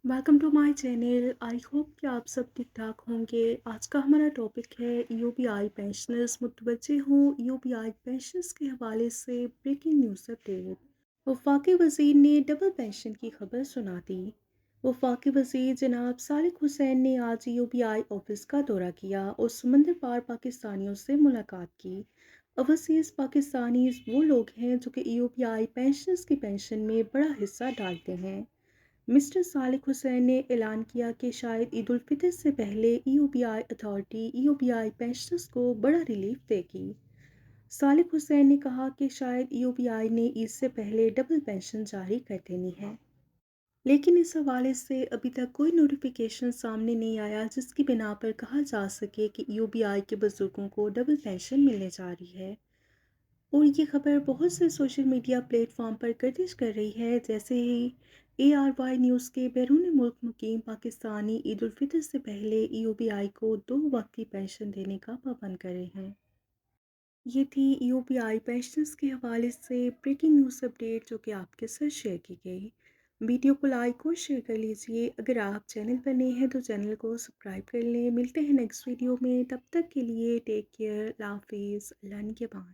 Welcome to my channel. I hope कि आप सब ठीक ठाक होंगे। आज का हमारा टॉपिक है यूबीआई पेंशनर्स मुतवज्जे हों। यूबीआई पेंशनर्स के हवाले से ब्रेकिंग न्यूज़ अपडेट। वफाकी वज़ीर ने डबल पेंशन की खबर सुना दी। वफाकी वज़ीर जनाब सालिक हुसैन ने आज यूबीआई ऑफिस का दौरा किया और समंदर पार पाकिस्तानियों से मुलाकात की। ओवरसीज़ पाकिस्तानीज़ वो लोग हैं जो कि यूबीआई पेंशनर्स की पेंशन में बड़ा हिस्सा डालते हैं। मिस्टर सालिक हुसैन ने ऐलान किया कि शायद ईद उल फितर से पहले ईयूबीआई अथॉरिटी ईयूबीआई पेंशनर्स को बड़ा रिलीफ देगी। सालिक हुसैन ने कहा कि शायद ईयूबीआई ने ईद से पहले डबल पेंशन जारी कर देनी है, लेकिन इस हवाले से अभी तक कोई नोटिफिकेशन सामने नहीं आया जिसकी बिना पर कहा जा सके कि ईयूबीआई के बुजुर्गों को डबल पेंशन मिलने जा रही है। और ये खबर बहुत से सोशल मीडिया प्लेटफॉर्म पर गर्दिश कर रही है। जैसे ही ARY न्यूज़ के बैरून मुल्क मुकीम पाकिस्तानी ईद उल फितर से पहले ईयूबीआई को 2 वक्त की पेंशन देने का पाबंद कर रहे हैं। ये थी ईयूबीआई पेंशनर्स के हवाले से ब्रेकिंग न्यूज़ अपडेट जो कि आपके साथ शेयर की गई। वीडियो को लाइक और शेयर कर लीजिए। अगर आप चैनल पर नए हैं तो चैनल को सब्सक्राइब कर लें। मिलते हैं नेक्स्ट वीडियो में, तब तक के लिए टेक केयर, अल्लाह हाफिज़, अल्लाह निगहबान।